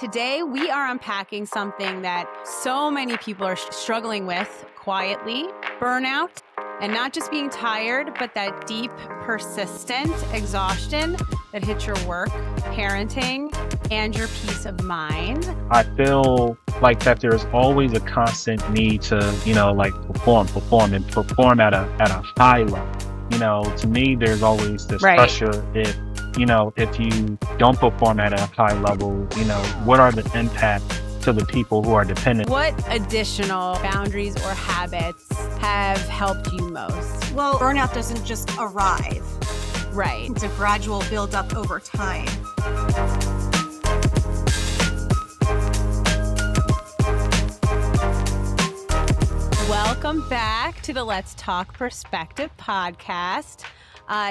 Today, we are unpacking something that so many people are struggling with quietly: burnout. And not just being tired, but that deep, persistent exhaustion that hits your work, parenting, and your peace of mind. I feel like that there's always a constant need to, like perform and perform at a high level. To me, there's always this Right. pressure if you don't perform at a high level, what are the impacts to the people who are dependent? What additional boundaries or habits have helped you most? Well, burnout doesn't just arrive. Right. It's a gradual buildup over time. Welcome back to the Let's Talk Perspective podcast.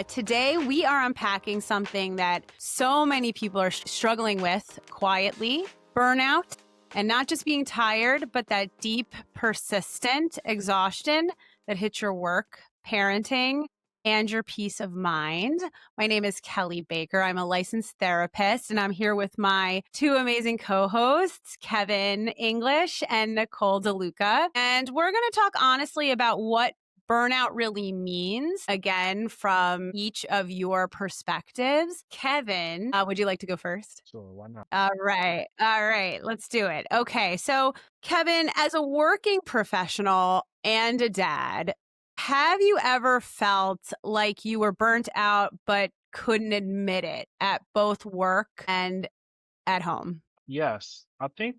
Today, we are unpacking something that so many people are struggling with quietly: burnout. And not just being tired, but that deep, persistent exhaustion that hits your work, parenting, and your peace of mind. My name is Kelly Baker. I'm a licensed therapist, and I'm here with my two amazing co-hosts, Kevin English and Nicole DeLuca. And we're going to talk honestly about what burnout really means, again, from each of your perspectives. Kevin, would you like to go first? Sure, why not? All right. Let's do it. Okay. So, Kevin, as a working professional and a dad, have you ever felt like you were burnt out but couldn't admit it at both work and at home? Yes, I think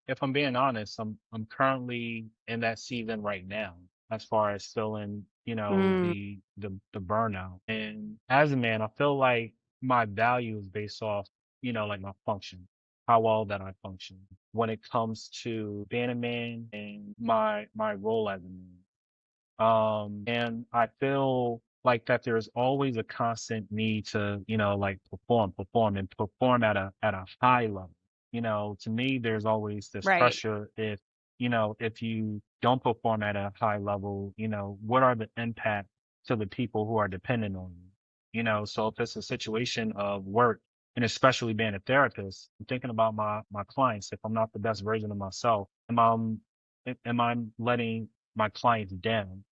if I'm being honest, I'm currently in that season right now, as far as feeling, Mm, the burnout. And as a man, I feel like my value is based off, like my function, how well that I function when it comes to being a man and my role as a man. And I feel like that there's always a constant need to, like perform and perform at a high level. To me, there's always this right. pressure if you don't perform at a high level, what are the impacts to the people who are dependent on you? So if it's a situation of work, and especially being a therapist, I'm thinking about my clients. If I'm not the best version of myself, am I letting my clients down?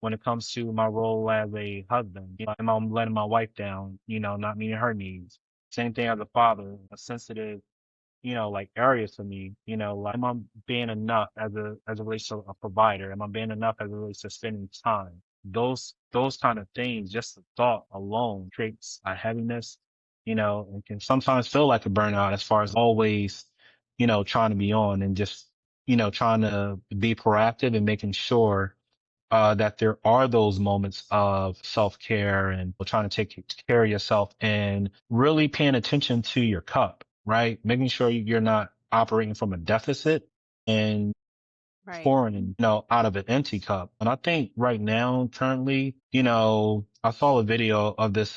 When it comes to my role as a husband, am I letting my wife down, not meeting her needs? Same thing as a father, a sensitive, like area for me, like am I being enough as a relates to a provider? Am I being enough as a relates to spending time? Those kind of things, just the thought alone creates a heaviness, and can sometimes feel like a burnout as far as always, trying to be on and just, trying to be proactive and making sure that there are those moments of self-care and trying to take care of yourself and really paying attention to your cup, right? Making sure you're not operating from a deficit and Right. pouring, out of an empty cup. And I think right now, currently, I saw a video of this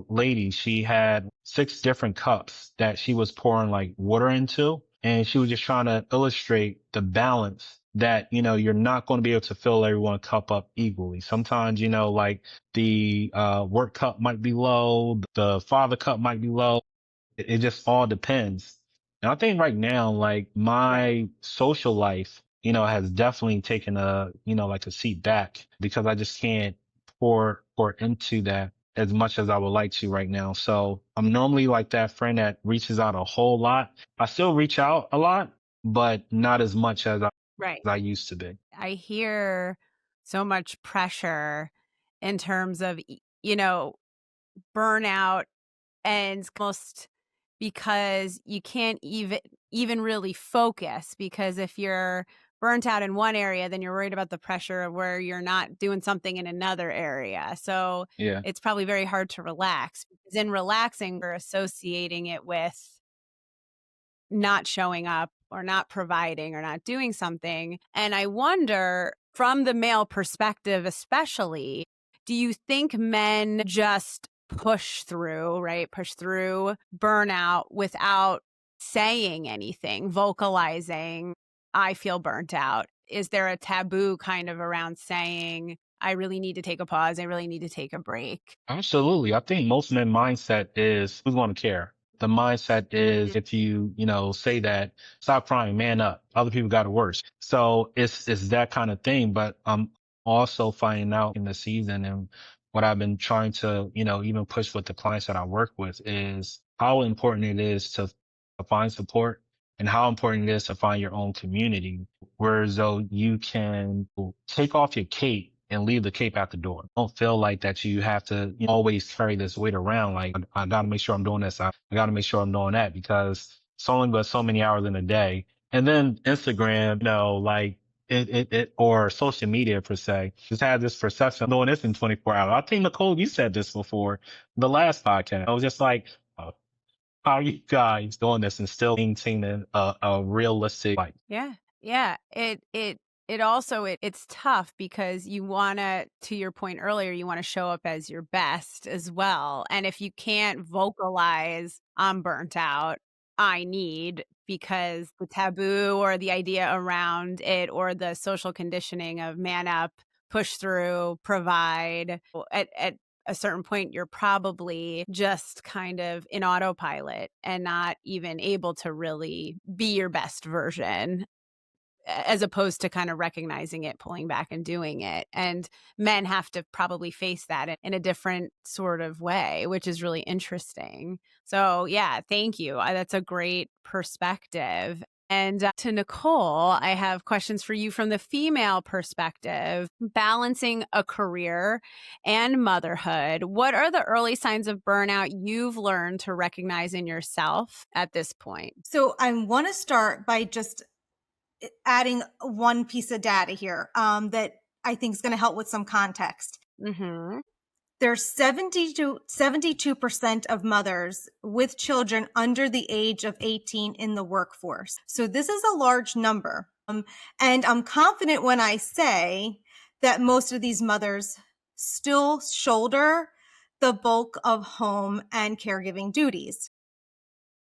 lady. She had 6 different cups that she was pouring like water into, and she was just trying to illustrate the balance that, you're not going to be able to fill everyone cup up equally. Sometimes, like the work cup might be low, the father cup might be low. It just all depends. And I think right now, like Right. my social life, has definitely taken a, like a seat back because I just can't pour into that as much as I would like to right now. So I'm normally like that friend that reaches out a whole lot. I still reach out a lot, but not as much as Right. I used to be. I hear so much pressure in terms of, burnout, and almost because you can't even really focus, because if you're burnt out in one area, then you're worried about the pressure of where you're not doing something in another area. So Yeah. it's probably very hard to relax, because in relaxing, we're associating it with not showing up or not providing or not doing something. And I wonder, from the male perspective especially, do you think men just push through, right? Push through burnout without saying anything, vocalizing, I feel burnt out? Is there a taboo kind of around saying, I really need to take a pause, I really need to take a break? Absolutely. I think most men mindset is who's going to care? The mindset is if you, say that, stop crying, man up. Other people got it worse. So it's that kind of thing. But I'm also finding out in the season, and what I've been trying to, even push with the clients that I work with is how important it is to find support, and how important it is to find your own community, whereas though you can take off your cape and leave the cape at the door. Don't feel like that you have to always carry this weight around. Like, I got to make sure I'm doing this. I got to make sure I'm doing that, because it's only but so many hours in a day. And then Instagram, like or social media per se, just had this perception of doing this in 24 hours. I think, Nicole, you said this before the last podcast. I was just like, uh, how are you guys doing this and still maintaining a realistic life? Yeah. Yeah. It also it's tough because you want to your point earlier, you want to show up as your best as well. And if you can't vocalize, I'm burnt out, I need, because the taboo or the idea around it or the social conditioning of man up, push through, provide, at a certain point, you're probably just kind of in autopilot and not even able to really be your best version, as opposed to kind of recognizing it, pulling back and doing it. And men have to probably face that in a different sort of way, which is really interesting. So, yeah, thank you. That's a great perspective. And to Nicole, I have questions for you from the female perspective. Balancing a career and motherhood, what are the early signs of burnout you've learned to recognize in yourself at this point? So I want to start by just adding one piece of data here that I think is going to help with some context. Mm-hmm. There's 70 to 72% of mothers with children under the age of 18 in the workforce. So this is a large number. And I'm confident when I say that most of these mothers still shoulder the bulk of home and caregiving duties.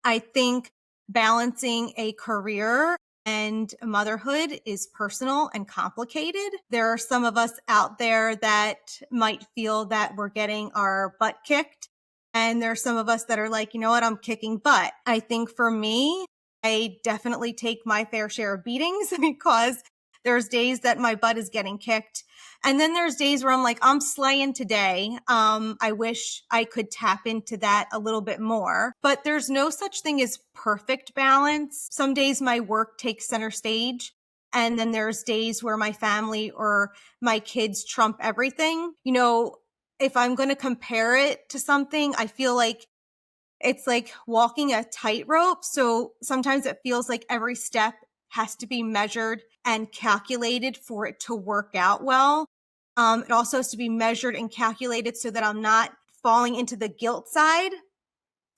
I think balancing a career and motherhood is personal and complicated. There are some of us out there that might feel that we're getting our butt kicked. And there are some of us that are like, you know what, I'm kicking butt. I think for me, I definitely take my fair share of beatings because there's days that my butt is getting kicked. And then there's days where I'm like, I'm slaying today. I wish I could tap into that a little bit more, but there's no such thing as perfect balance. Some days my work takes center stage. And then there's days where my family or my kids trump everything. If I'm going to compare it to something, I feel like it's like walking a tightrope. So sometimes it feels like every step has to be measured and calculated for it to work out well. It also has to be measured and calculated so that I'm not falling into the guilt side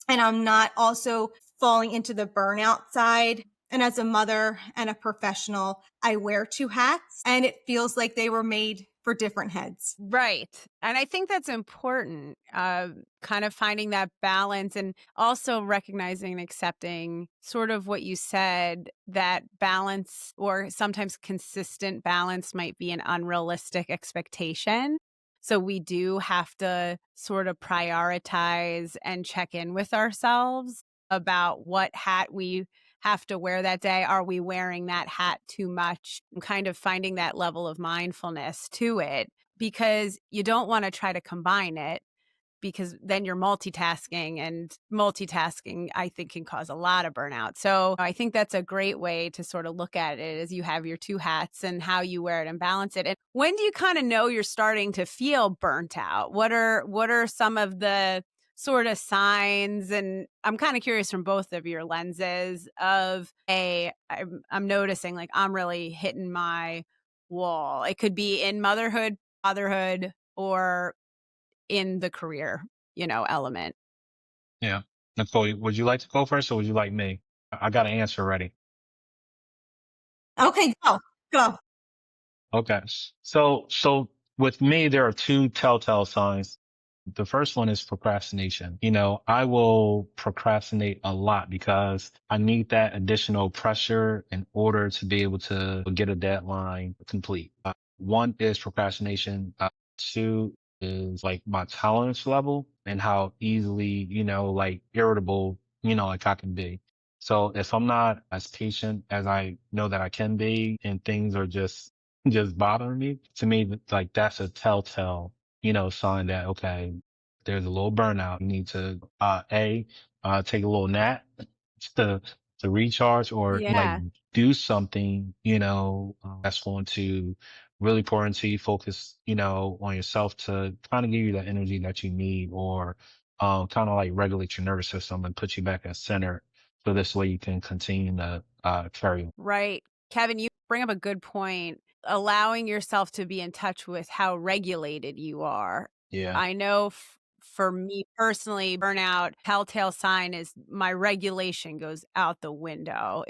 and I'm not also falling into the burnout side. And as a mother and a professional, I wear two hats and it feels like they were made for different heads. Right. And I think that's important, kind of finding that balance and also recognizing and accepting sort of what you said, that balance or sometimes consistent balance might be an unrealistic expectation. So we do have to sort of prioritize and check in with ourselves about what hat we have to wear that day. Are we wearing that hat too much? Kind of finding that level of mindfulness to it, because you don't want to try to combine it, because then you're multitasking, and multitasking, I think, can cause a lot of burnout. So I think that's a great way to sort of look at it, as you have your two hats and how you wear it and balance it. And when do you kind of know you're starting to feel burnt out? What are some of the sort of signs? And I'm kind of curious from both of your lenses of I'm noticing like I'm really hitting my wall. It could be in motherhood, fatherhood, or in the career, element. Yeah. Nicole, would you like to go first, or would you like me? I got an answer ready. Okay, go. Okay. So with me, there are two telltale signs. The first one is procrastination. I will procrastinate a lot because I need that additional pressure in order to be able to get a deadline complete. One is procrastination. Two is like my tolerance level and how easily, like irritable like I can be. So if I'm not as patient as I know that I can be and things are just just bothering me, to me, like that's a telltale, sign that okay, there's a little burnout. You need to take a little nap to recharge or like Yeah. do something, that's going to really pour into you, focus, on yourself to kind of give you the energy that you need or kind of like regulate your nervous system and put you back at center. So this way you can continue to carry on. Right. Kevin, you bring up a good point. Allowing yourself to be in touch with how regulated you are. Yeah. I know for me personally, burnout, telltale sign is my regulation goes out the window.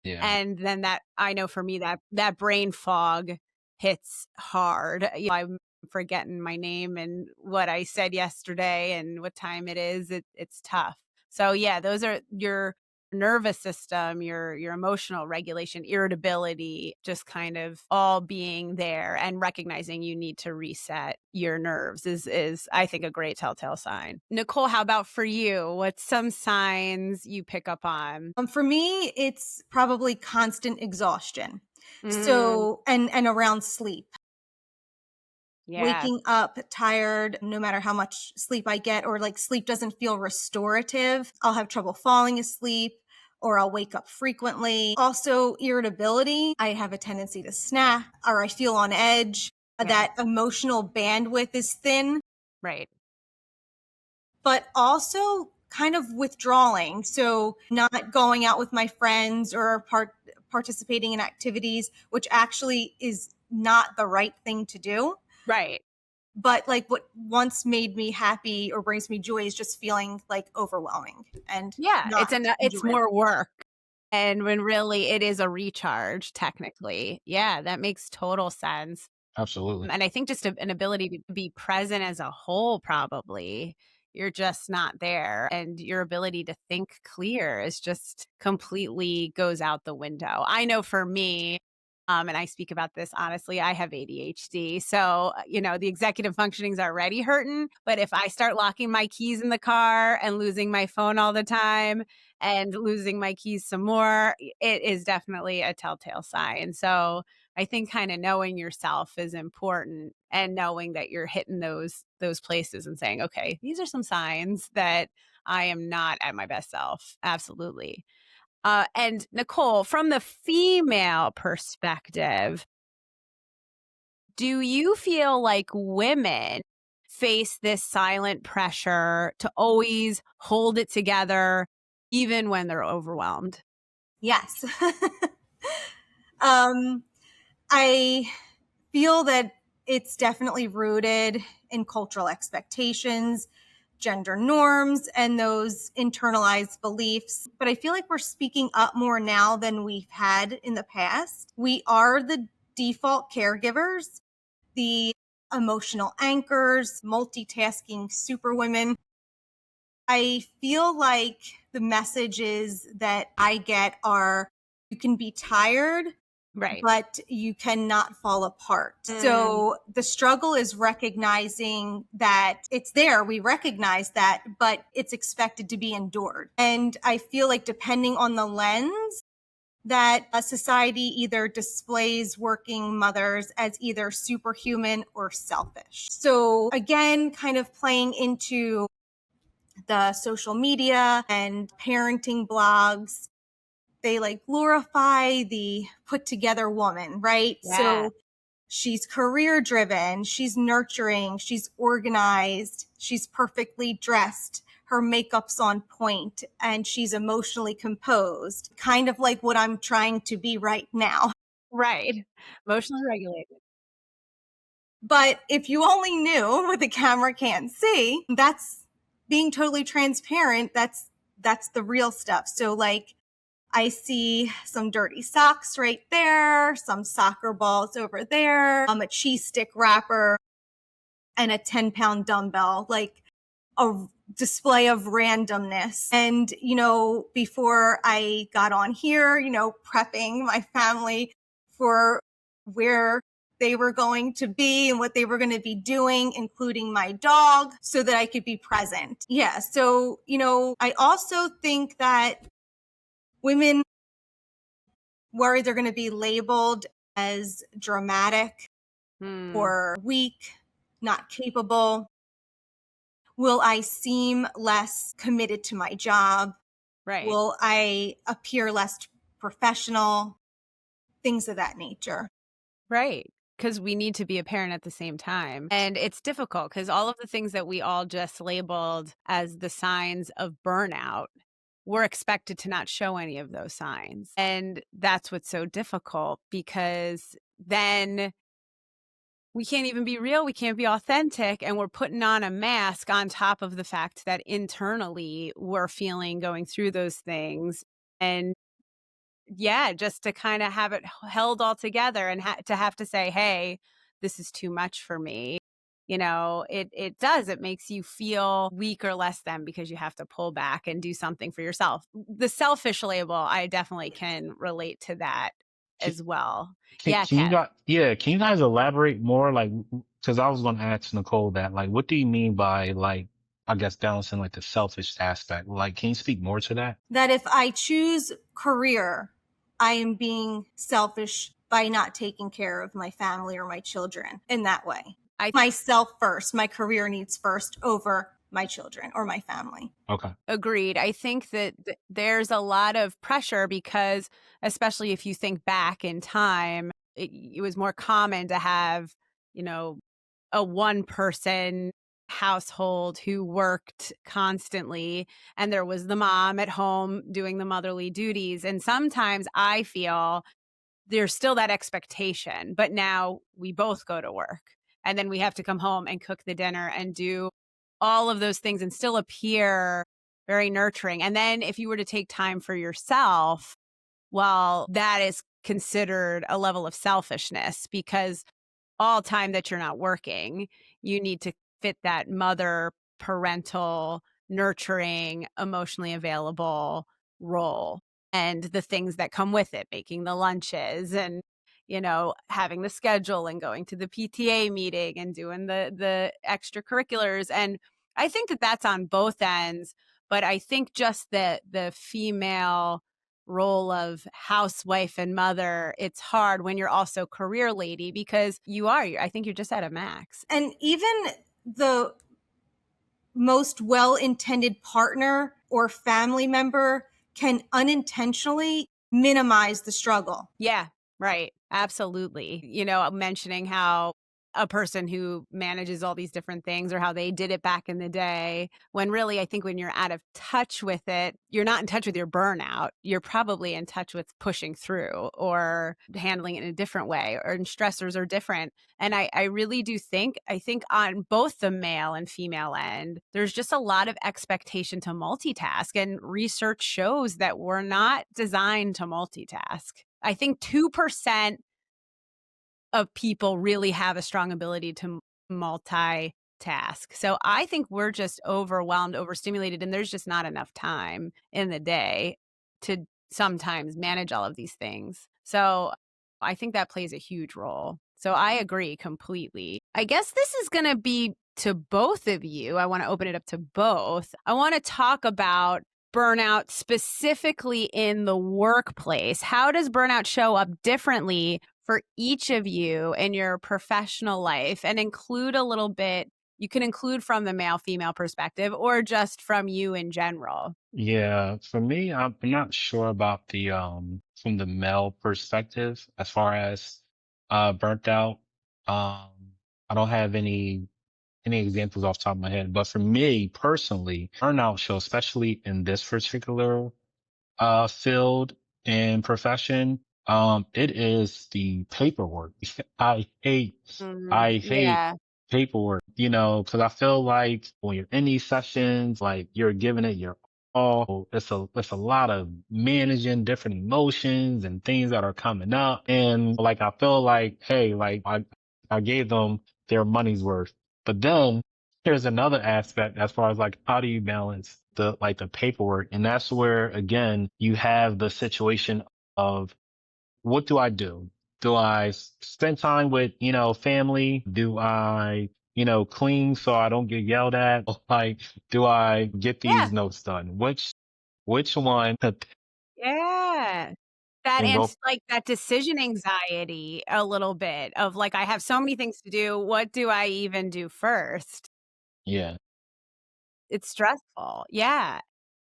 Yeah. And then that I know for me that brain fog hits hard. I'm forgetting my name and what I said yesterday and what time it is. It's tough. So yeah, those are your nervous system, your emotional regulation, irritability, just kind of all being there and recognizing you need to reset your nerves is I think a great telltale sign. Nicole, how about for you? What's some signs you pick up on? For me, it's probably constant exhaustion. Mm, So, and around sleep. yeah. Waking up tired, no matter how much sleep I get, or like sleep doesn't feel restorative. I'll have trouble falling asleep or I'll wake up frequently. Also, irritability. I have a tendency to snap or I feel on edge. Yeah. That emotional bandwidth is thin, Right. but also kind of withdrawing. So, not going out with my friends or participating in activities, which actually is not the right thing to do. Right. But like what once made me happy or brings me joy is just feeling like overwhelming and Yeah, not it's enjoyable. more work. And when really it is a recharge technically. Yeah, that makes total sense. Absolutely. And I think just an ability to be present as a whole probably. You're just not there and your ability to think clear is just completely goes out the window. I know for me, and I speak about this honestly, I have ADHD. So, the executive functioning's already hurting. But if I start locking my keys in the car and losing my phone all the time and losing my keys some more, it is definitely a telltale sign. So I think kind of knowing yourself is important and knowing that you're hitting those places and saying, okay, these are some signs that I am not at my best self. Absolutely. And Nicole, from the female perspective, do you feel like women face this silent pressure to always hold it together, even when they're overwhelmed? Yes. um, I feel that it's definitely rooted in cultural expectations, gender norms, and those internalized beliefs. But I feel like we're speaking up more now than we've had in the past. We are the default caregivers, the emotional anchors, multitasking superwomen. I feel like the messages that I get are you can be tired, Right. but you cannot fall apart. Mm, So the struggle is recognizing that it's there. We recognize that, but it's expected to be endured. And I feel like depending on the lens, that a society either displays working mothers as either superhuman or selfish. So again, kind of playing into the social media and parenting blogs, they like glorify the put together woman, right? yeah. So she's career driven, she's nurturing, she's organized, she's perfectly dressed, her makeup's on point, and she's emotionally composed. Kind of like what I'm trying to be right now. Right. Emotionally regulated. But if you only knew what the camera can't see, that's being totally transparent. That's the real stuff. So like I see some dirty socks right there, some soccer balls over there, a cheese stick wrapper, and a 10-pound dumbbell, like a display of randomness. And, before I got on here, prepping my family for where they were going to be and what they were going to be doing, including my dog, so that I could be present. Yeah. So, I also think that women worry they're going to be labeled as dramatic or weak, not capable. Will I seem less committed to my job? Right. Will I appear less professional? Things of that nature. Right. Because we need to be a parent at the same time. And it's difficult because all of the things that we all just labeled as the signs of burnout, we're expected to not show any of those signs. And that's what's so difficult because then we can't even be real. We can't be authentic. And we're putting on a mask on top of the fact that internally we're going through those things. And yeah, just to kind of have it held all together and to have to say, hey, this is too much for me. It makes you feel weak or less than because you have to pull back and do something for yourself. The selfish label, I definitely can relate to that Can, as well. can, Yeah, can you Kev. guys, yeah, can you guys elaborate more? Like, cause I was going to ask Nicole that, like, what do you mean by like, I guess balancing like the selfish aspect? Like, can you speak more to that? That if I choose career, I am being selfish by not taking care of my family or my children in that way. Myself first, my career needs first over my children or my family. Okay. Agreed. I think that there's a lot of pressure because, especially if you think back in time, it was more common to have, a one person household who worked constantly, and there was the mom at home doing the motherly duties. And sometimes I feel there's still that expectation, but now we both go to work and then we have to come home and cook the dinner and do all of those things and still appear very nurturing. And then if you were to take time for yourself, well, that is considered a level of selfishness because all time that you're not working, you need to fit that mother, parental, nurturing, emotionally available role and the things that come with it, making the lunches and having the schedule and going to the PTA meeting and doing the extracurriculars. And I think that that's on both ends, but I think just the female role of housewife and mother, it's hard when you're also career lady because I think you're just at a max. And even the most well-intended partner or family member can unintentionally minimize the struggle. Yeah, right. Absolutely. Mentioning how a person who manages all these different things or how they did it back in the day, when really I think when you're out of touch with it, you're not in touch with your burnout. You're probably in touch with pushing through or handling it in a different way, or stressors are different. And I really do think, on both the male and female end, there's just a lot of expectation to multitask. And research shows that we're not designed to multitask. I think 2% of people really have a strong ability to multitask. So I think we're just overwhelmed, overstimulated, and there's just not enough time in the day to sometimes manage all of these things. So I think that plays a huge role. So I agree completely. I guess this is going to be to both of you. I want to open it up to both. I want to talk about burnout specifically in the workplace. How does burnout show up differently for each of you in your professional life, and include a little bit, you can include from the male female perspective or just from you in general? Yeah, for me, I'm not sure about the from the male perspective as far as burnt out. Um I don't have any examples off the top of my head, but for me personally, burnout shows, especially in this particular field and profession, it is the paperwork. I hate, I hate Yeah. paperwork, because I feel like when you're in these sessions, like you're giving it your all. It's a lot of managing different emotions and things that are coming up. And like, I feel like, hey, like I gave them their money's worth. But then there's another aspect as far as like, how do you balance the paperwork? And that's where, again, you have the situation of what do I do? Do I spend time with, family? Do I, clean so I don't get yelled at? Like, do I get Yeah. these notes done? Which one Yeah. That and and go? like that decision anxiety a little bit of like, I have so many things to do. What do I even do first? Yeah. It's stressful. Yeah.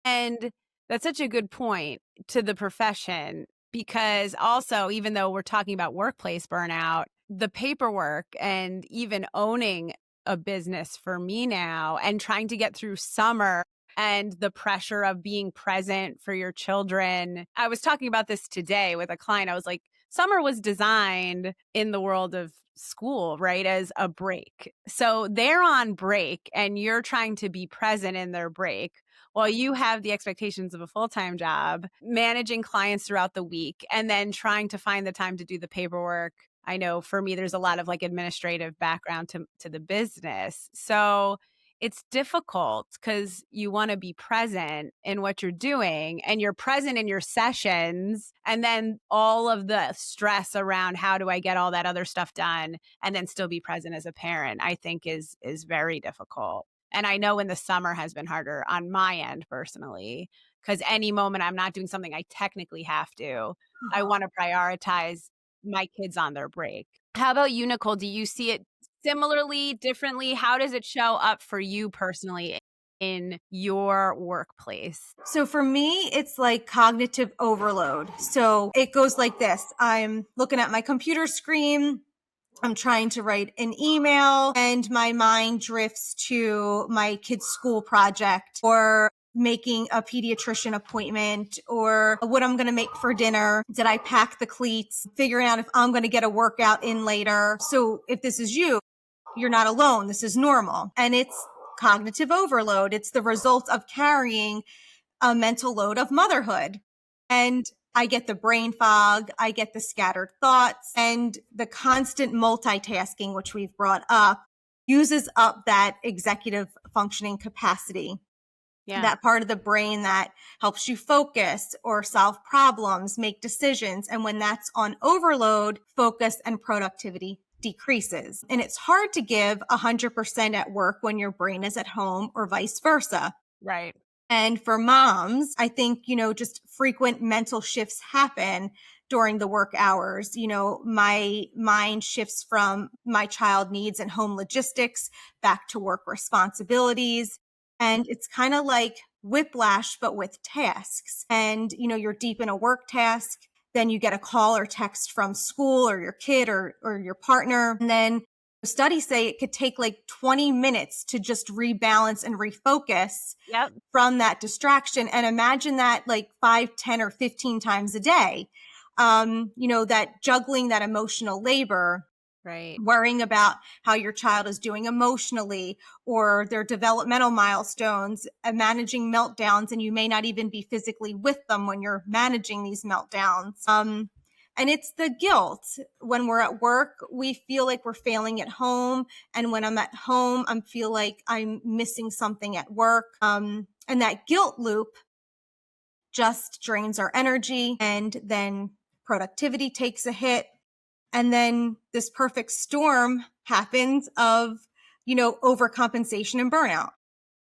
And that's such a good point to the profession because also, even though we're talking about workplace burnout, the paperwork and even owning a business for me now and trying to get through summer and the pressure of being present for your children. I was talking about this today with a client. I was like, summer was designed in the world of school, right, as a break. So they're on break and you're trying to be present in their break while you have the expectations of a full-time job, managing clients throughout the week, and then trying to find the time to do the paperwork. I know for me, there's a lot of like administrative background to the business. So it's difficult because you want to be present in what you're doing and you're present in your sessions. And then all of the stress around how do I get all that other stuff done and then still be present as a parent, I think is very difficult. And I know in the summer has been harder on my end personally, because any moment I'm not doing something I technically have to, I want to prioritize my kids on their break. How about you, Nicole? Do you see it similarly, differently? How does it show up for you personally in your workplace? So for me, it's like cognitive overload. So it goes like this. I'm looking at my computer screen. I'm trying to write an email and my mind drifts to my kid's school project or making a pediatrician appointment or what I'm going to make for dinner. Did I pack the cleats? Figuring out if I'm going to get a workout in later. So if this is you, you're not alone. This is normal. And it's cognitive overload. It's the result of carrying a mental load of motherhood. And I get the brain fog, I get the scattered thoughts, and the constant multitasking, which we've brought up, uses up that executive functioning capacity. Yeah. That part of the brain that helps you focus or solve problems, make decisions. And when that's on overload, focus and productivity decreases. And it's hard to give 100% at work when your brain is at home or vice versa. Right. And for moms, I think, just frequent mental shifts happen during the work hours. My mind shifts from my child needs and home logistics back to work responsibilities. And it's kind of like whiplash, but with tasks. And, you're deep in a work task. Then you get a call or text from school or your kid or your partner. And then studies say it could take like 20 minutes to just rebalance and refocus Yep. from that distraction. And imagine that like 5, 10, or 15 times a day. That juggling that emotional labor, Right. worrying about how your child is doing emotionally or their developmental milestones, managing meltdowns, and you may not even be physically with them when you're managing these meltdowns. And it's the guilt. When we're at work, we feel like we're failing at home. And when I'm at home, I feel like I'm missing something at work. And that guilt loop just drains our energy, and then productivity takes a hit. And then this perfect storm happens of, overcompensation and burnout.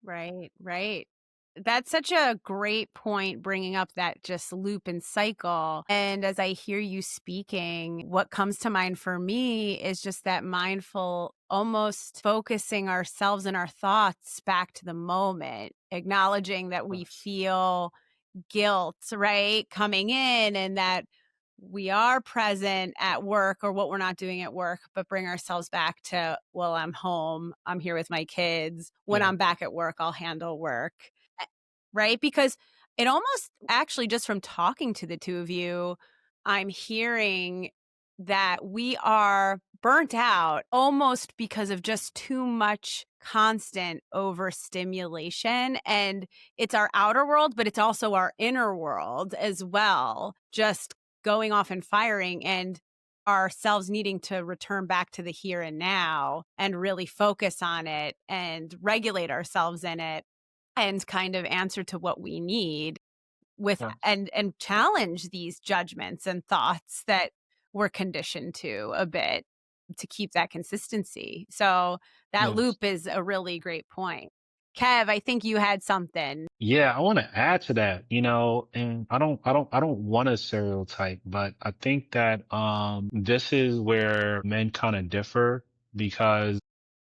Right, right. That's such a great point, bringing up that just loop and cycle. And as I hear you speaking, what comes to mind for me is just that mindful, almost focusing ourselves and our thoughts back to the moment, acknowledging that we feel guilt, right, coming in and that we are present at work or what we're not doing at work, but bring ourselves back to, well, I'm home. I'm here with my kids. When Yeah. I'm back at work, I'll handle work. Right? Because it almost actually, just from talking to the two of you, I'm hearing that we are burnt out almost because of just too much constant overstimulation. And it's our outer world, but it's also our inner world as well, just going off and firing, and ourselves needing to return back to the here and now and really focus on it and regulate ourselves in it and kind of answer to what we need with Yeah. and challenge these judgments and thoughts that we're conditioned to a bit to keep that consistency. So that Yes. loop is a really great point. Kev, I think you had something. Yeah, I want to add to that, and I don't want to stereotype, but I think that this is where men kind of differ because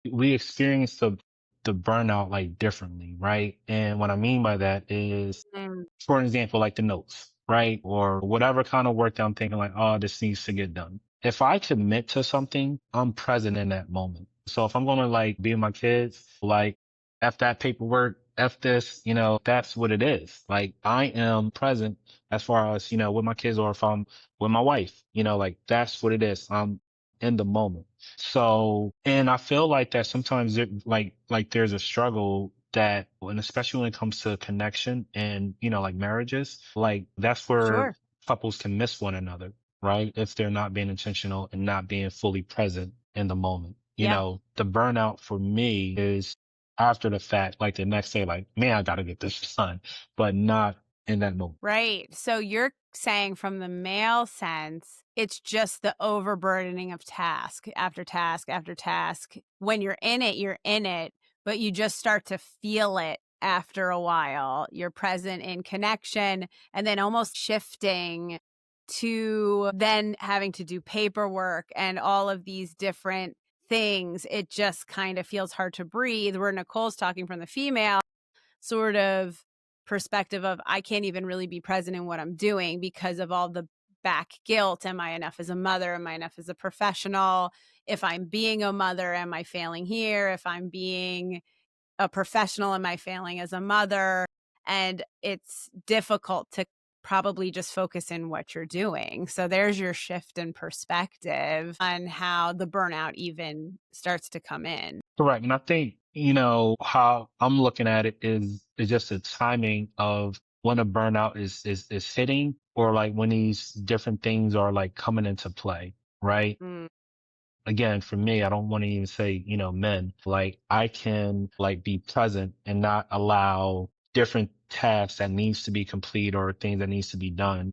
we experience the burnout like differently, right? And what I mean by that is, Mm, for example, like the notes, right? Or whatever kind of work that I'm thinking like, oh, this needs to get done. If I commit to something, I'm present in that moment. So if I'm going to like be with my kids, like F that paperwork, F this, that's what it is. Like I am present as far as, with my kids or if I'm with my wife, like that's what it is. I'm in the moment. So, and I feel like that sometimes like there's a struggle that, and especially when it comes to connection and, like marriages, like that's where sure. couples can miss one another, right? If they're not being intentional and not being fully present in the moment. Yeah. The burnout for me is after the fact, like the next day, like, man, I gotta get this done, but not in that moment. Right. So you're saying from the male sense, it's just the overburdening of task after task after task. When you're in it, but you just start to feel it after a while. You're present in connection and then almost shifting to then having to do paperwork and all of these different things. It just kind of feels hard to breathe. Where Nicole's talking from the female sort of perspective of I can't even really be present in what I'm doing because of all the back guilt. Am I enough as a mother? Am I enough as a professional? If I'm being a mother, am I failing here? If I'm being a professional, am I failing as a mother? And it's difficult to probably just focus in what you're doing. So there's your shift in perspective on how the burnout even starts to come in. Correct. And I think, how I'm looking at it is just the timing of when a burnout is hitting or like when these different things are like coming into play, right? Mm, Again, for me, I don't want to even say, men, like I can like be present and not allow different tasks that needs to be complete or things that needs to be done,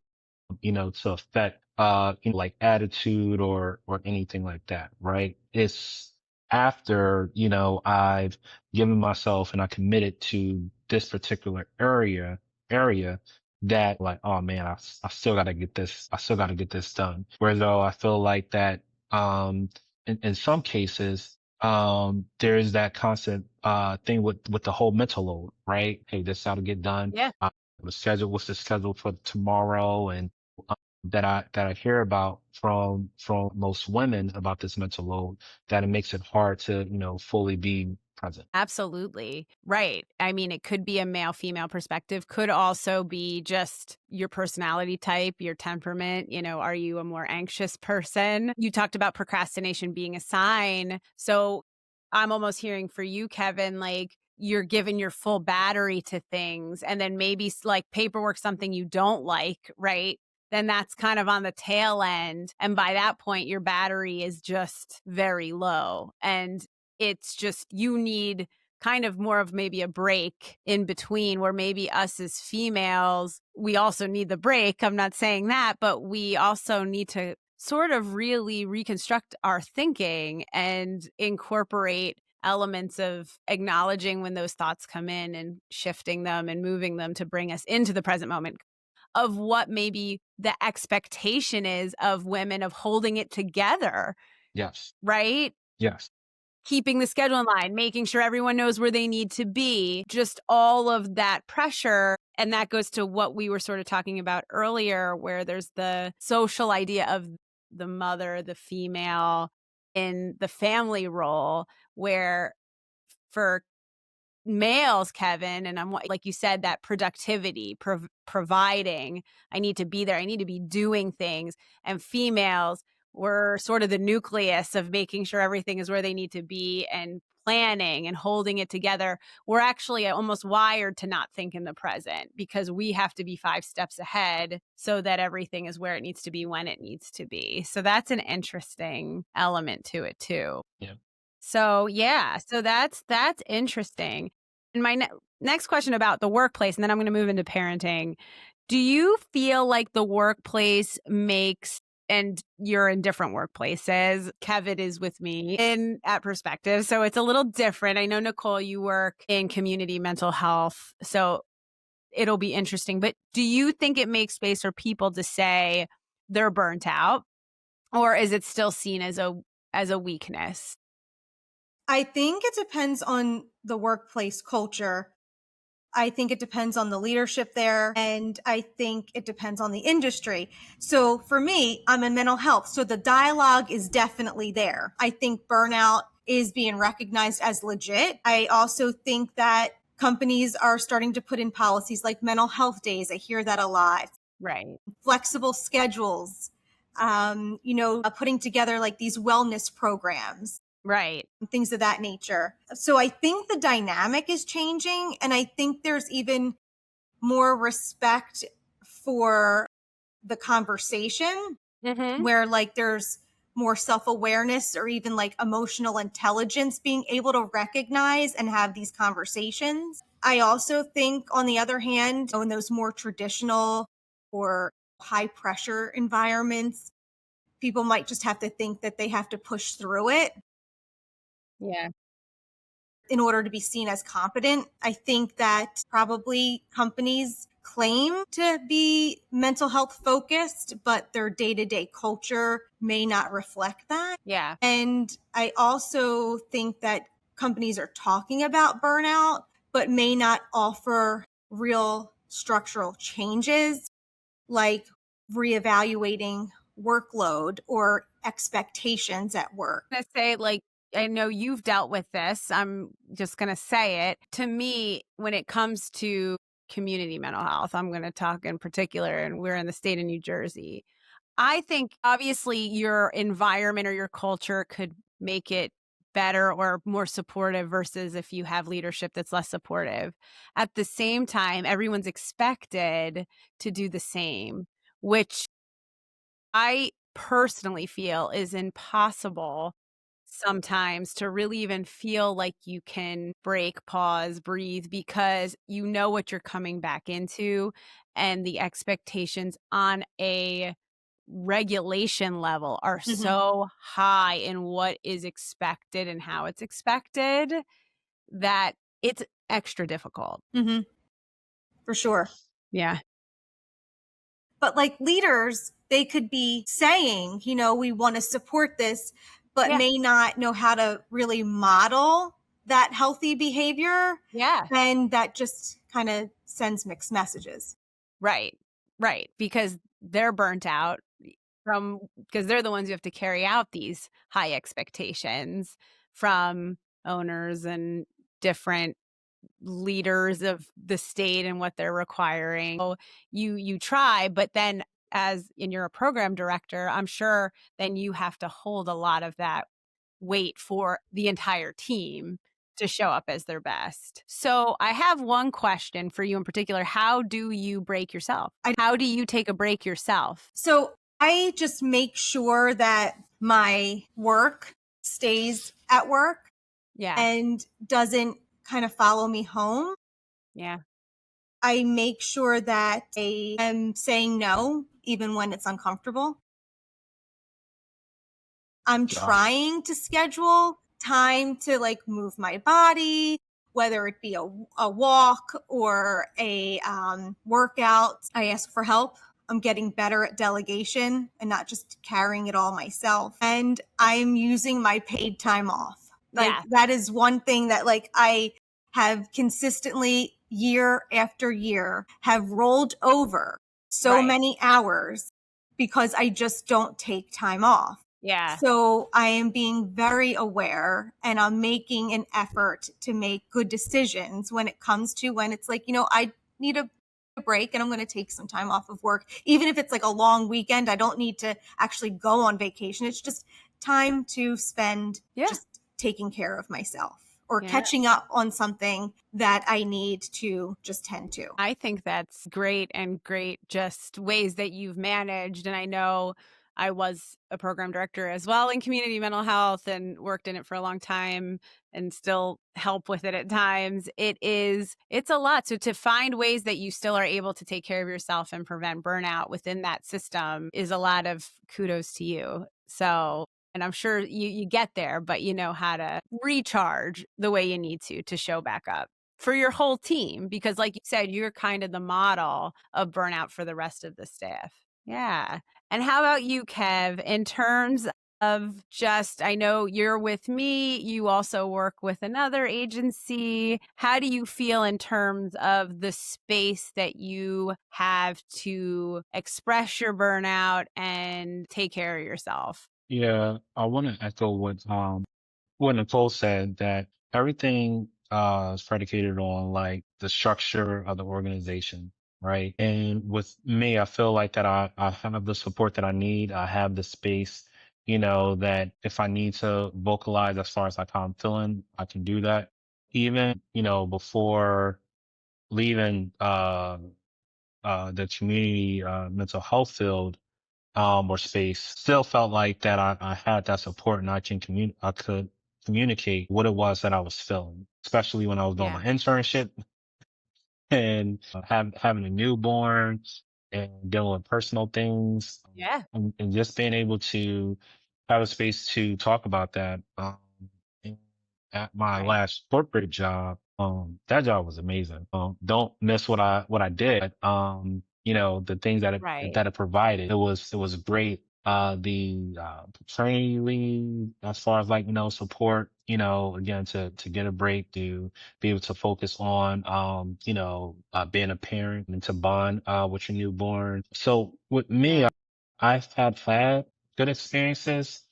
to affect, like attitude or anything like that, right? It's after, I've given myself and I committed to this particular area that like, oh man, I still got to get this, I still got to get this done. Whereas though I feel like that, in some cases, there's that constant, thing with the whole mental load, right? Hey, this got to get done. yeah. What's the schedule for tomorrow? And that I hear about from most women about this mental load, that it makes it hard to, fully be present. Absolutely. Right. I mean, it could be a male female perspective, could also be just your personality type, your temperament. Are you a more anxious person? You talked about procrastination being a sign. So I'm almost hearing for you, Kevin, like you're giving your full battery to things and then maybe like paperwork, something you don't like, right? Then that's kind of on the tail end. And by that point, your battery is just very low. And it's just you need kind of more of maybe a break in between where maybe us as females, we also need the break. I'm not saying that, but we also need to sort of really reconstruct our thinking and incorporate elements of acknowledging when those thoughts come in and shifting them and moving them to bring us into the present moment of what maybe the expectation is of women of holding it together, Yes. right? Yes. Keeping the schedule in line, making sure everyone knows where they need to be, just all of that pressure. And that goes to what we were sort of talking about earlier, where there's the social idea of the mother, the female in the family role, where for males, Kevin, and I'm like you said, that productivity, providing, I need to be there, I need to be doing things. And females were sort of the nucleus of making sure everything is where they need to be and planning and holding it together. We're actually almost wired to not think in the present because we have to be 5 steps ahead so that everything is where it needs to be when it needs to be. So that's an interesting element to it too. Yeah. So, yeah, so that's interesting. And my next question about the workplace, and then I'm going to move into parenting. Do you feel like the workplace makes and you're in different workplaces. Kevin is with me in at Perspective. So it's a little different. I know, Nicole, you work in community mental health. So it'll be interesting. But do you think it makes space for people to say they're burnt out? Or is it still seen as a weakness? I think it depends on the workplace culture. I think it depends on the leadership there. And I think it depends on the industry. So for me, I'm in mental health. So the dialogue is definitely there. I think burnout is being recognized as legit. I also think that companies are starting to put in policies like mental health days. I hear that a lot. Right. Flexible schedules, putting together like these wellness programs. Right. Things of that nature. So I think the dynamic is changing. And I think there's even more respect for the conversation where like there's more self-awareness or even like emotional intelligence being able to recognize and have these conversations. I also think on the other hand, in those more traditional or high pressure environments, people might just have to think that they have to push through it. Yeah. In order to be seen as competent. I think that probably companies claim to be mental health focused, but their day-to-day culture may not reflect that. Yeah. And I also think that companies are talking about burnout, but may not offer real structural changes like reevaluating workload or expectations at work. I'm gonna say, like, I know you've dealt with this. I'm just going to say it. To me, when it comes to community mental health, I'm going to talk in particular, and we're in the state of New Jersey. I think obviously your environment or your culture could make it better or more supportive versus if you have leadership that's less supportive. At the same time, everyone's expected to do the same, which I personally feel is impossible sometimes to really even feel like you can break, pause, breathe, because you know what you're coming back into, and the expectations on a regulation level are so high in what is expected and how it's expected that it's extra difficult. For sure. Yeah. But like leaders, they could be saying, we want to support this, but Yeah. may not know how to really model that healthy behavior. Yeah. And that just kind of sends mixed messages. Right. Right. Because they're burnt out because they're the ones who have to carry out these high expectations from owners and different leaders of the state and what they're requiring. So you try, but then as in you're a program director, I'm sure then you have to hold a lot of that weight for the entire team to show up as their best. So I have one question for you in particular. How do you break yourself? How do you take a break yourself? So I just make sure that my work stays at work Yeah. and doesn't kind of follow me home. Yeah. I make sure that I am saying no, even when it's uncomfortable. I'm trying to schedule time to like move my body, whether it be a walk or a workout. I ask for help. I'm getting better at delegation and not just carrying it all myself. And I'm using my paid time off. Like that is one thing that like I have consistently year after year have rolled over so many hours because I just don't take time off. Yeah. So I am being very aware and I'm making an effort to make good decisions when it comes to when it's like, I need a break and I'm going to take some time off of work. Even if it's like a long weekend, I don't need to actually go on vacation. It's just time to spend just taking care of myself or catching up on something that I need to just tend to. I think that's great and great just ways that you've managed. And I know I was a program director as well in community mental health and worked in it for a long time and still help with it at times. It's a lot. So to find ways that you still are able to take care of yourself and prevent burnout within that system is a lot of kudos to you. So, and I'm sure you get there, but you know how to recharge the way you need to show back up for your whole team. Because like you said, you're kind of the model of burnout for the rest of the staff. Yeah. And how about you, Kev, in terms of just, I know you're with me, you also work with another agency. How do you feel in terms of the space that you have to express your burnout and take care of yourself? Yeah, I want to echo what Nicole said, that everything is predicated on like the structure of the organization, right? And with me, I feel like that I have the support that I need. I have the space, that if I need to vocalize as far as like how I'm feeling, I can do that. Even, before leaving the community mental health field, or space, still felt like that I had that support, and I could communicate what it was that I was feeling, especially when I was doing Yeah. my internship and having a newborn and dealing with personal things, Yeah. and just being able to have a space to talk about that. And at my Right. last corporate job, that job was amazing. Don't miss what I did. The things Right. that it provided, it was great. The paternity leave, as far as like, support, again, to get a break, to be able to focus on, being a parent and to bond, with your newborn. So with me, Yeah. I've had good experiences.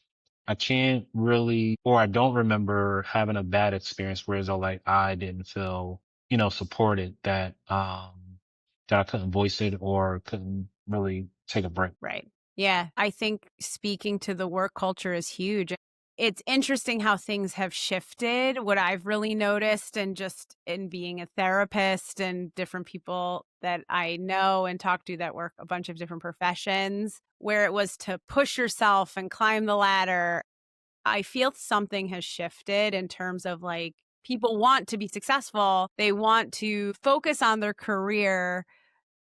I can't really, or I don't remember having a bad experience where it's all like I didn't feel, supported, that I couldn't voice it or couldn't really take a break. Right. Yeah. I think speaking to the work culture is huge. It's interesting how things have shifted. What I've really noticed, and just in being a therapist and different people that I know and talk to that work a bunch of different professions, where it was to push yourself and climb the ladder. I feel something has shifted in terms of like people want to be successful, they want to focus on their career,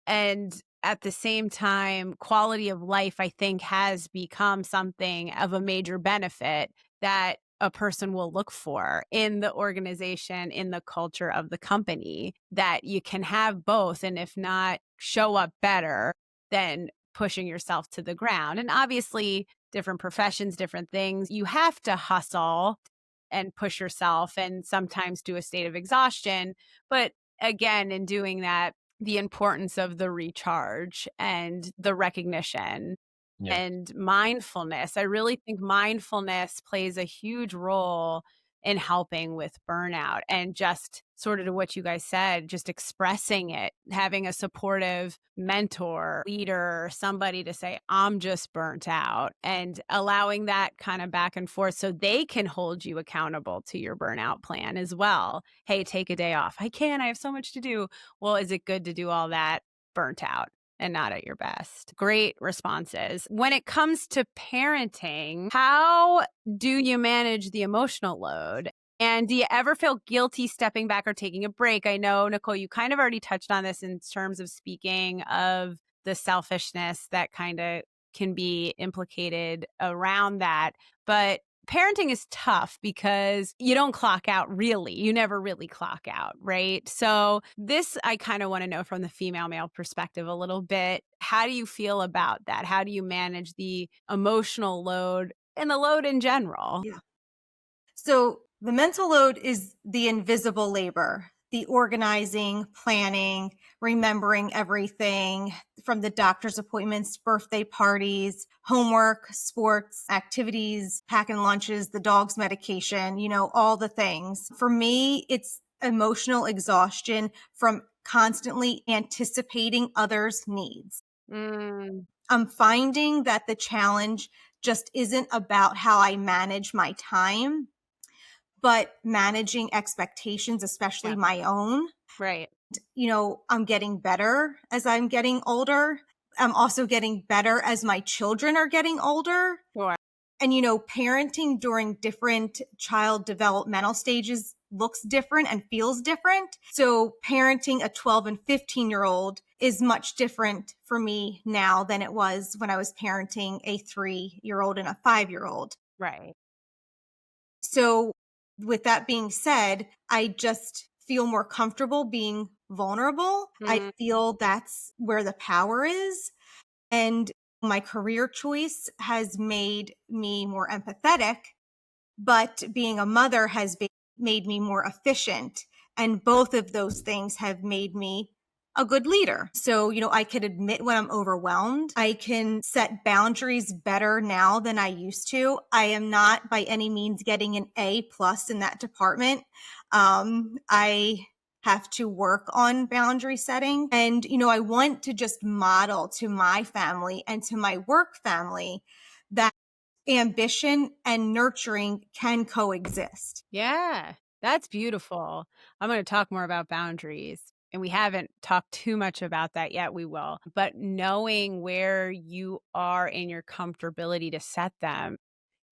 and at the same time, quality of life, I think, has become something of a major benefit that a person will look for in the organization, in the culture of the company, that you can have both. And if not, show up better than pushing yourself to the ground. And obviously, different professions, different things, you have to hustle and push yourself and sometimes do a state of exhaustion. But again, in doing that, the importance of the recharge and the recognition Yeah. and mindfulness. I really think mindfulness plays a huge role in helping with burnout, and just sort of to what you guys said, just expressing it, having a supportive mentor, leader, somebody to say, I'm just burnt out, and allowing that kind of back and forth so they can hold you accountable to your burnout plan as well. Hey, take a day off. I can't, I have so much to do. Well, is it good to do all that burnt out and not at your best? Great responses. When it comes to parenting, how do you manage the emotional load? And do you ever feel guilty stepping back or taking a break? I know, Nicole, you kind of already touched on this in terms of speaking of the selfishness that kind of can be implicated around that. But parenting is tough because you don't clock out really. You never really clock out, right? So this, I kind of want to know from the female male perspective a little bit. How do you feel about that? How do you manage the emotional load and the load in general? Yeah. So the mental load is the invisible labor, the organizing, planning, remembering everything from the doctor's appointments, birthday parties, homework, sports, activities, packing lunches, the dog's medication, all the things. For me, it's emotional exhaustion from constantly anticipating others' needs. Mm, I'm finding that the challenge just isn't about how I manage my time, but managing expectations, especially yeah, my own. right. I'm getting better as I'm getting older. I'm also getting better as my children are getting older. Sure. And, parenting during different child developmental stages looks different and feels different. So parenting a 12 and 15-year-old is much different for me now than it was when I was parenting a 3-year-old and a 5-year-old. Right. So with that being said, I just feel more comfortable being vulnerable. I feel that's where the power is. And my career choice has made me more empathetic, but being a mother has made me more efficient. And both of those things have made me a good leader. So, I could admit when I'm overwhelmed. I can set boundaries better now than I used to. I am not by any means getting an A+ in that department. I have to work on boundary setting. And, I want to just model to my family and to my work family that ambition and nurturing can coexist. Yeah, that's beautiful. I'm going to talk more about boundaries. And we haven't talked too much about that yet. We will. But knowing where you are in your comfortability to set them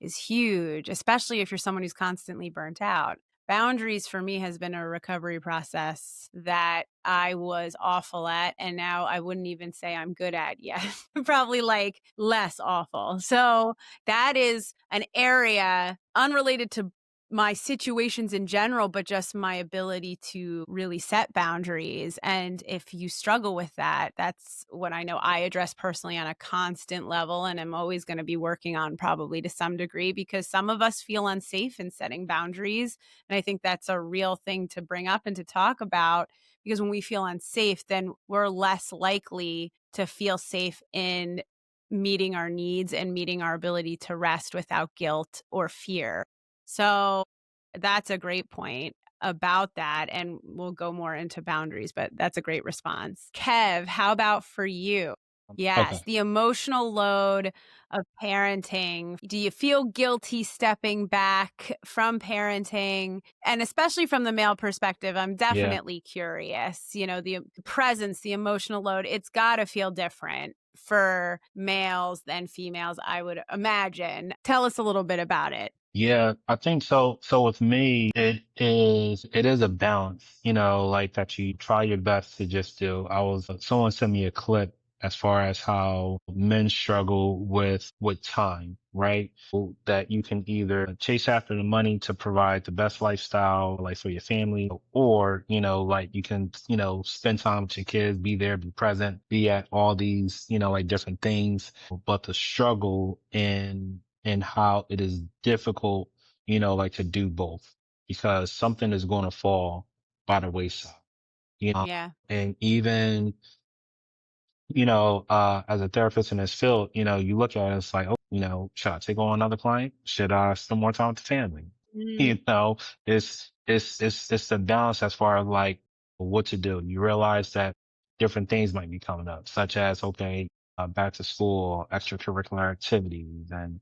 is huge, especially if you're someone who's constantly burnt out. Boundaries for me has been a recovery process that I was awful at, and now I wouldn't even say I'm good at yet. Probably like less awful. So that is an area unrelated to my situations in general, but just my ability to really set boundaries. And if you struggle with that, that's what I know I address personally on a constant level. And I'm always going to be working on probably to some degree because some of us feel unsafe in setting boundaries. And I think that's a real thing to bring up and to talk about because when we feel unsafe, then we're less likely to feel safe in meeting our needs and meeting our ability to rest without guilt or fear. So that's a great point about that. And we'll go more into boundaries, but that's a great response. Kev, how about for you? Yes, Okay. the emotional load of parenting. Do you feel guilty stepping back from parenting? And especially from the male perspective, I'm Yeah. definitely curious. The presence, the emotional load, it's got to feel different for males than females, I would imagine. Tell us a little bit about it. Yeah, I think so. So with me, it is a balance, like that you try your best to just do. Someone sent me a clip as far as how men struggle with time, right? That you can either chase after the money to provide the best lifestyle, like for your family, or, like you can, spend time with your kids, be there, be present, be at all these, like different things. But the struggle and how it is difficult, like to do both because something is going to fall by the wayside, Yeah. and even, as a therapist in this field, you look at it, it's like, oh, should I take on another client? Should I spend more time with the family? Mm, It's the balance as far as like what to do. You realize that different things might be coming up, such as, okay, back to school, extracurricular activities, and,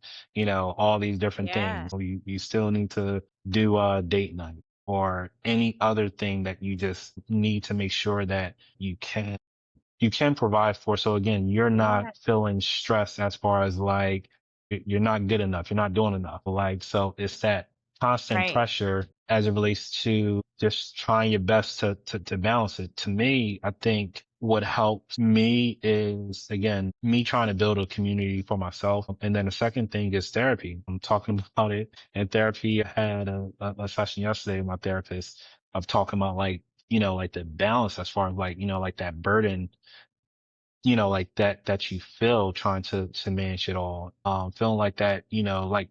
all these different yeah. things. You still need to do a date night or any other thing that you just need to make sure that you can provide for. So again, you're Yeah. not feeling stressed as far as like you're not good enough, you're not doing enough. Like, so it's that constant Right. pressure as it relates to just trying your best to balance it. To me, I think what helps me is again, me trying to build a community for myself. And then the second thing is therapy. I'm talking about it in therapy. I had a session yesterday with my therapist of talking about like the balance as far as like that burden, like that you feel trying to manage it all. Feeling like that, like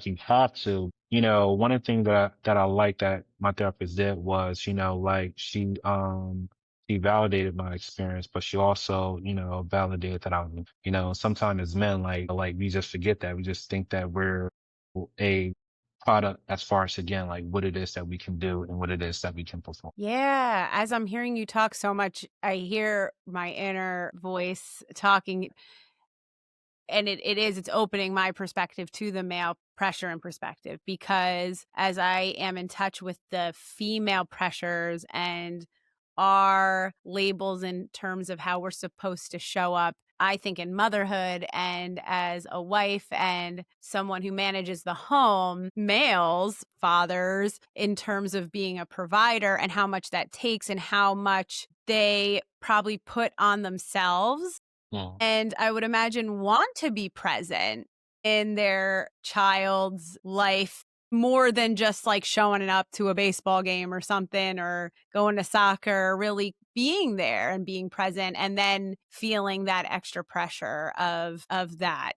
you have to, one of the things that I like that my therapist did was, like she validated my experience, but she also, validated that sometimes as men, like we just forget that. We just think that we're a product as far as again, like what it is that we can do and what it is that we can perform. Yeah. As I'm hearing you talk so much, I hear my inner voice talking. And it's opening my perspective to the male pressure and perspective because as I am in touch with the female pressures and our labels in terms of how we're supposed to show up I think in motherhood and as a wife and someone who manages the home, males, fathers, in terms of being a provider and how much that takes and how much they probably put on themselves. Mm. And I would imagine want to be present in their child's life more than just like showing up to a baseball game or something or going to soccer, really being there and being present and then feeling that extra pressure of that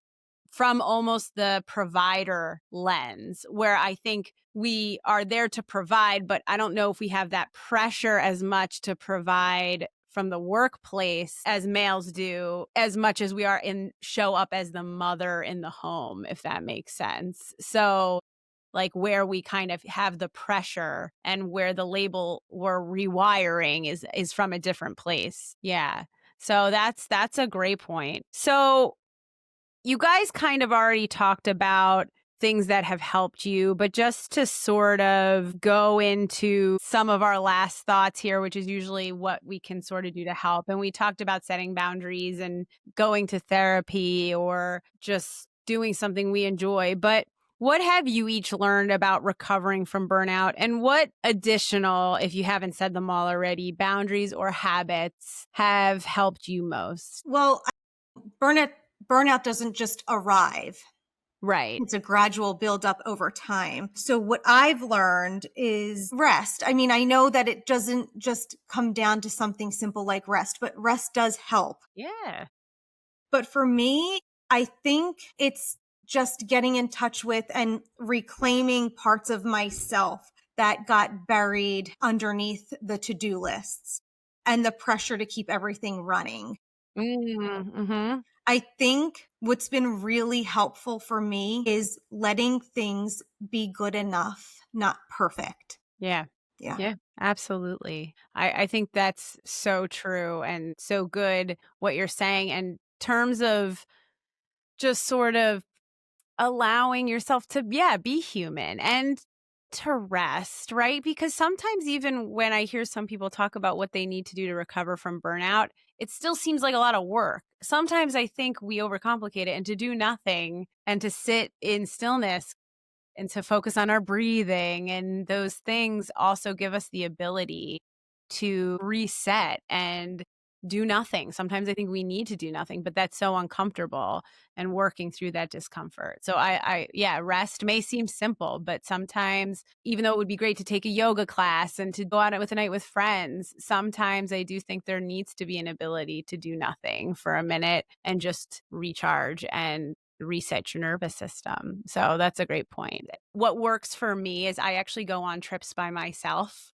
from almost the provider lens, where I think we are there to provide, but I don't know if we have that pressure as much to provide from the workplace as males do, as much as we are in show up as the mother in the home, if that makes sense. So like where we kind of have the pressure and where the label we're rewiring is from a different place. Yeah. So that's a great point. So you guys kind of already talked about things that have helped you, but just to sort of go into some of our last thoughts here, which is usually what we can sort of do to help. And we talked about setting boundaries and going to therapy or just doing something we enjoy. But what have you each learned about recovering from burnout? And what additional, if you haven't said them all already, boundaries or habits have helped you most? Well, burnout doesn't just arrive. Right. It's a gradual buildup over time. So what I've learned is rest. I mean, I know that it doesn't just come down to something simple like rest, but rest does help. Yeah. But for me, I think it's just getting in touch with and reclaiming parts of myself that got buried underneath the to-do lists and the pressure to keep everything running. Mm-hmm. I think what's been really helpful for me is letting things be good enough, not perfect. Yeah. Yeah. Yeah, absolutely. I think that's so true and so good what you're saying in terms of just sort of allowing yourself to, yeah, be human and to rest, right? Because sometimes, even when I hear some people talk about what they need to do to recover from burnout, it still seems like a lot of work. Sometimes I think we overcomplicate it and to do nothing and to sit in stillness and to focus on our breathing and those things also give us the ability to reset and do nothing. Sometimes I think we need to do nothing, but that's so uncomfortable and working through that discomfort. So yeah, rest may seem simple, but sometimes even though it would be great to take a yoga class and to go out with a night with friends, sometimes I do think there needs to be an ability to do nothing for a minute and just recharge and reset your nervous system. So that's a great point. What works for me is I actually go on trips by myself.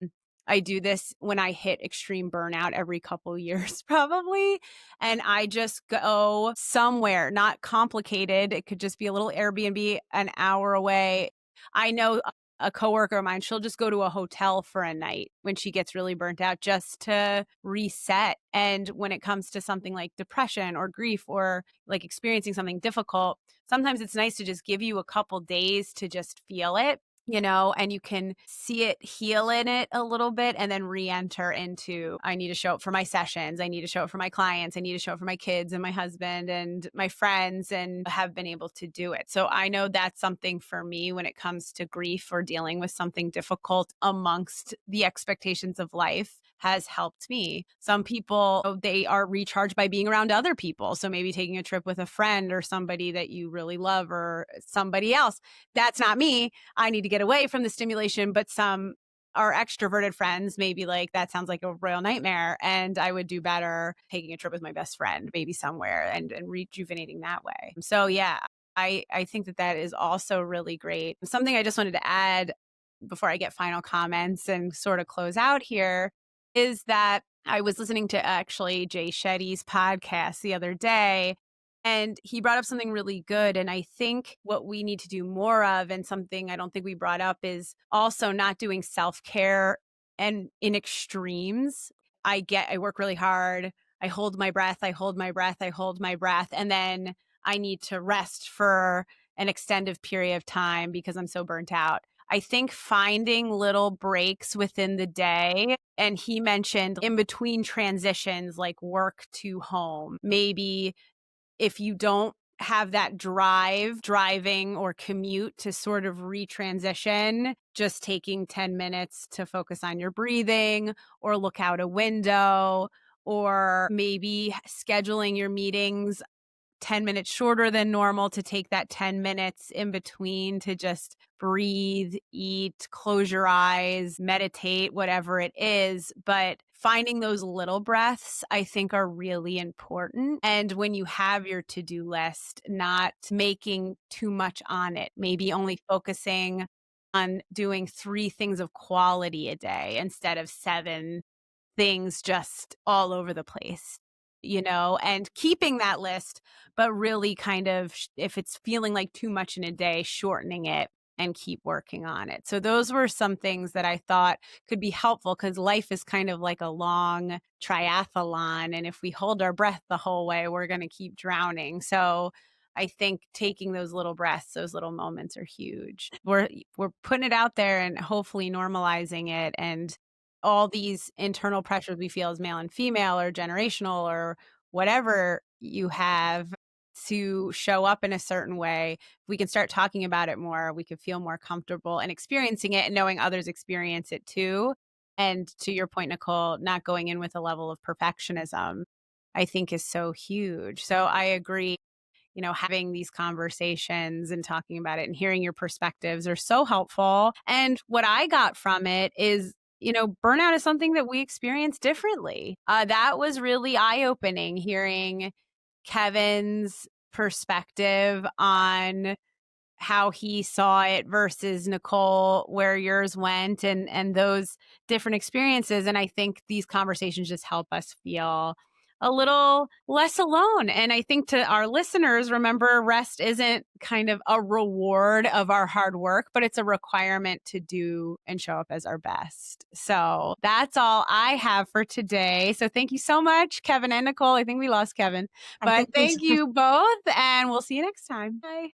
I do this when I hit extreme burnout every couple years, probably. And I just go somewhere, not complicated. It could just be a little Airbnb an hour away. I know a coworker of mine, she'll just go to a hotel for a night when she gets really burnt out just to reset. And when it comes to something like depression or grief or like experiencing something difficult, sometimes it's nice to just give you a couple days to just feel it, and you can see it, heal in it a little bit, and then re-enter into, I need to show up for my sessions. I need to show up for my clients. I need to show up for my kids and my husband and my friends, and have been able to do it. So I know that's something for me when it comes to grief or dealing with something difficult amongst the expectations of life has helped me. Some people, they are recharged by being around other people. So maybe taking a trip with a friend or somebody that you really love or somebody else. That's not me. I need to get away from the stimulation, but some are extroverted friends, maybe like that sounds like a royal nightmare. And I would do better taking a trip with my best friend, maybe somewhere and rejuvenating that way. So yeah, I think that is also really great. Something I just wanted to add before I get final comments and sort of close out here is that I was listening to actually Jay Shetty's podcast the other day, and he brought up something really good. And I think what we need to do more of, and something I don't think we brought up, is also not doing self-care and in extremes. I work really hard. I hold my breath. I hold my breath. I hold my breath. And then I need to rest for an extended period of time because I'm so burnt out. I think finding little breaks within the day, and he mentioned in between transitions like work to home, maybe if you don't have that driving or commute to sort of retransition, just taking 10 minutes to focus on your breathing or look out a window, or maybe scheduling your meetings 10 minutes shorter than normal to take that 10 minutes in between to just breathe, eat, close your eyes, meditate, whatever it is. But finding those little breaths, I think, are really important. And when you have your to-do list, not making too much on it, maybe only focusing on doing 3 things of quality a day instead of 7 things just all over the place, and keeping that list, but really kind of, if it's feeling like too much in a day, shortening it and keep working on it. So those were some things that I thought could be helpful, because life is kind of like a long triathlon. And if we hold our breath the whole way, we're going to keep drowning. So I think taking those little breaths, those little moments are huge. We're putting it out there and hopefully normalizing it, and all these internal pressures we feel as male and female or generational or whatever you have to show up in a certain way. If we can start talking about it more, we could feel more comfortable and experiencing it and knowing others experience it too. And to your point, Nicole, not going in with a level of perfectionism, I think is so huge. So I agree, having these conversations and talking about it and hearing your perspectives are so helpful. And what I got from it is, burnout is something that we experience differently. That was really eye-opening, hearing Kevin's perspective on how he saw it versus Nicole, where yours went, and those different experiences. And I think these conversations just help us feel a little less alone. And I think, to our listeners, remember, rest isn't kind of a reward of our hard work, but it's a requirement to do and show up as our best. So that's all I have for today. So thank you so much, Kevin and Nicole. I think we lost Kevin, but thank you both, and we'll see you next time. Bye.